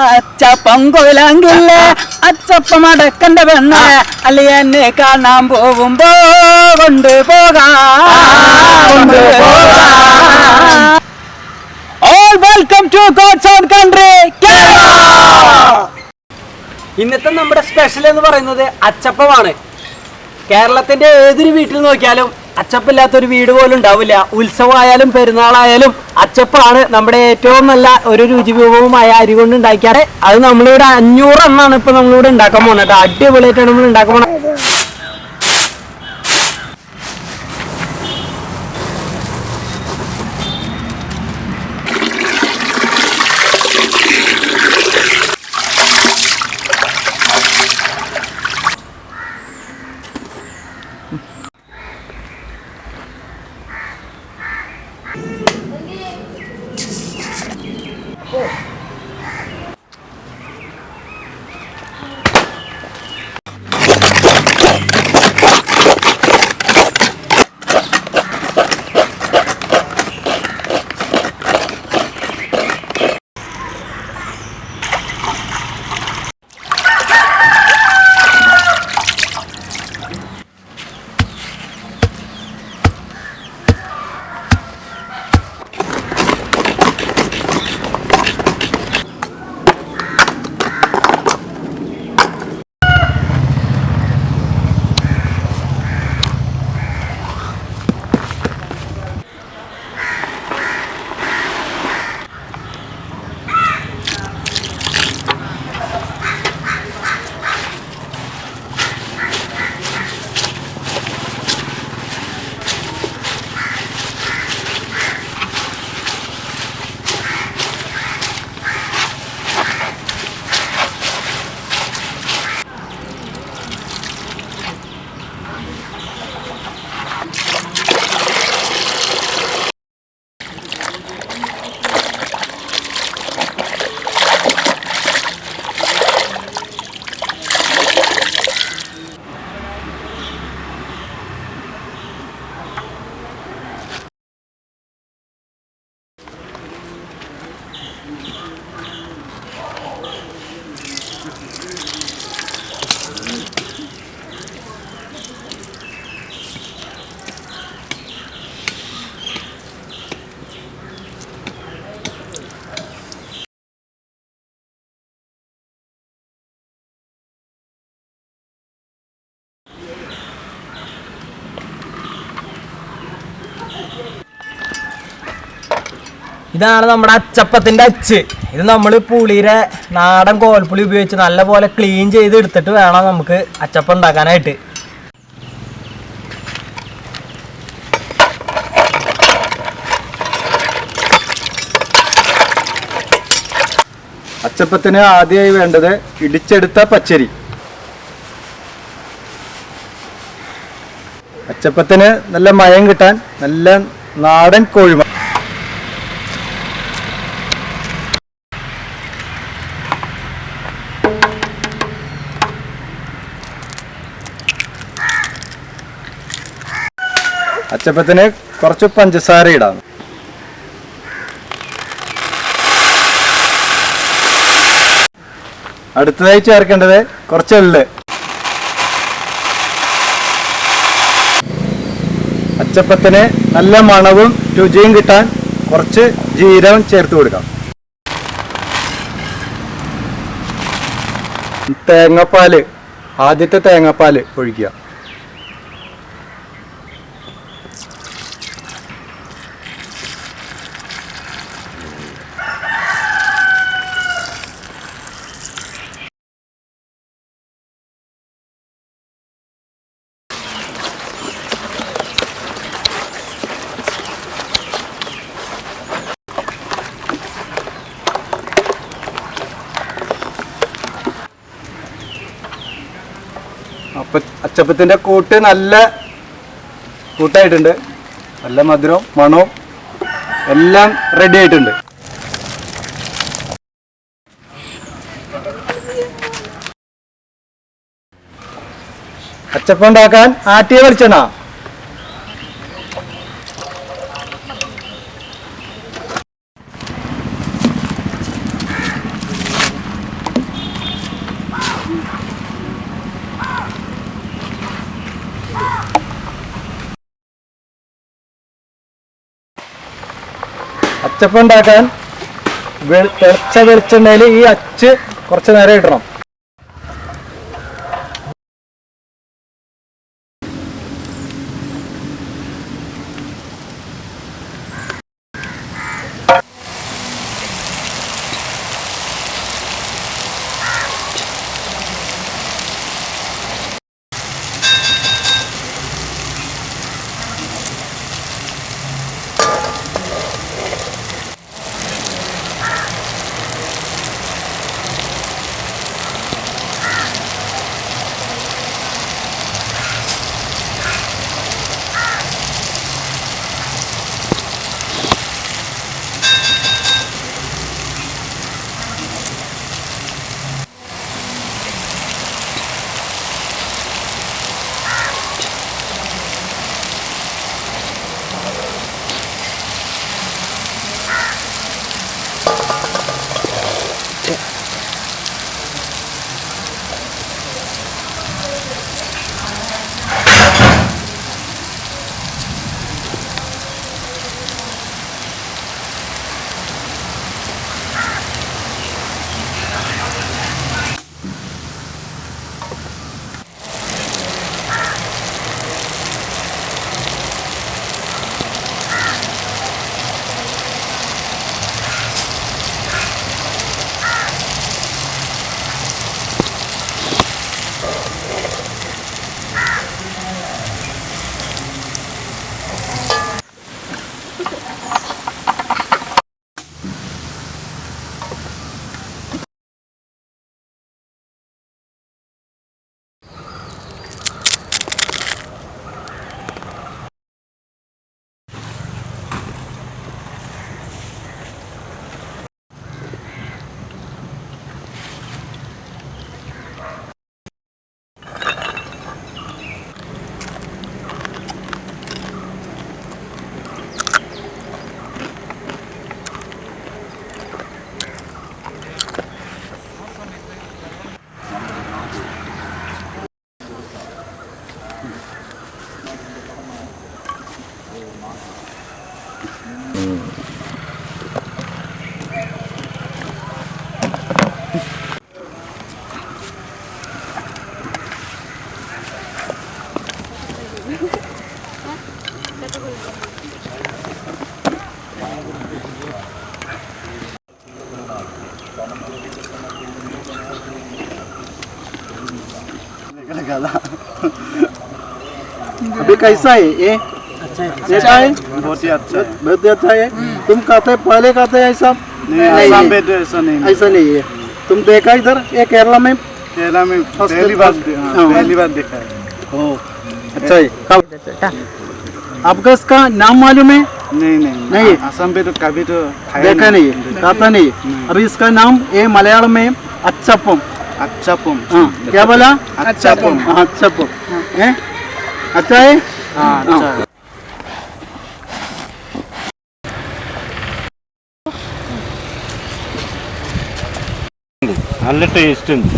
അച്ചപ്പം കൊയിലാങ്കില്ലേ അച്ചപ്പം അടക്കന്റെ പെണ്ണ് അല്ലെ എന്നെ കാണാൻ പോകുമ്പോ കൊണ്ടുപോകാം. All welcome to God's own country. ഇന്നത്തെ നമ്മുടെ സ്പെഷ്യൽ എന്ന് പറയുന്നത് അച്ചപ്പമാണ്. കേരളത്തിന്റെ ഏതൊരു വീട്ടിൽ നോക്കിയാലും അച്ചപ്പില്ലാത്തൊരു വീട് പോലും ഉണ്ടാവില്ല. ഉത്സവമായാലും പെരുന്നാളായാലും അച്ചപ്പാണ് നമ്മുടെ ഏറ്റവും നല്ല ഒരു രുചിവിഭവമായ അരി കൊണ്ട് ഉണ്ടാക്കിയാറ്. അത് നമ്മളിവിടെ 500 എണ്ണാണ് ഇപ്പൊ നമ്മളിവിടെ ഉണ്ടാക്കാൻ പോകുന്നത്. അടിപൊളിയായിട്ടാണ് നമ്മൾ ഉണ്ടാക്കാൻ പോകുന്നത്. ഇതാണ് നമ്മുടെ അച്ചപ്പത്തിന്റെ അച്ച്. ഇത് നമ്മൾ പുളിയുടെ നാടൻ കോൽപ്പുളി ഉപയോഗിച്ച് നല്ലപോലെ ക്ലീൻ ചെയ്ത് എടുത്തിട്ട് വേണം നമുക്ക് അച്ചപ്പം ഉണ്ടാക്കാനായിട്ട്. അച്ചപ്പത്തിന് ആദ്യമായി വേണ്ടത് ഇടിച്ചെടുത്ത പച്ചരി. അച്ചപ്പത്തിന് നല്ല മയം കിട്ടാൻ നല്ല നാടൻ കോഴിമ. അച്ചപ്പത്തിന് കുറച്ച് പഞ്ചസാര ഇടാം. അടുത്തതായി ചേർക്കേണ്ടത് കുറച്ച് എള്ള്. അച്ചപ്പത്തിന് നല്ല മണവും രുചിയും കിട്ടാൻ കുറച്ച് ജീരകം ചേർത്ത് കൊടുക്കാം. തേങ്ങാപ്പാല്, ആദ്യത്തെ തേങ്ങാപ്പാല് ഒഴിക്കുക. അച്ചപ്പത്തിൻ്റെ കൂട്ട് നല്ല കൂട്ടായിട്ടുണ്ട്. നല്ല മധുരവും മണവും എല്ലാം റെഡി ആയിട്ടുണ്ട്. അച്ചപ്പം ഉണ്ടാക്കാൻ ആട്ടിയ വെളിച്ചെണ്ണ, അച്ചപ്പം ഉണ്ടാക്കാൻ തിളച്ച വെളിച്ചെണ്ണയിൽ ഈ അച്ച് കുറച്ച് നേരം ഇടണം. अभी कैसा है ये? अच्छा है, बहुत ही अच्छा है। तुम कहते पहले कहते ऐसा नहीं, ऐसा नहीं है। तुम देखा इधर ये केरला में पहली बार देखा है। अच्छा है। आपका इसका नाम मालूम है? नहीं असम पे तो कभी तो देखा नहीं है, खाता नहीं है। अभी इसका नाम ये मलयालम में अच्चप्पम। अच्चप्पम, हाँ क्या बोला? अच्चप्पम। हाँ अच्चप्पम है, अच्छा है। हाँ अच्छा है। നല്ല ടേസ്റ്റ് ഉണ്ട്.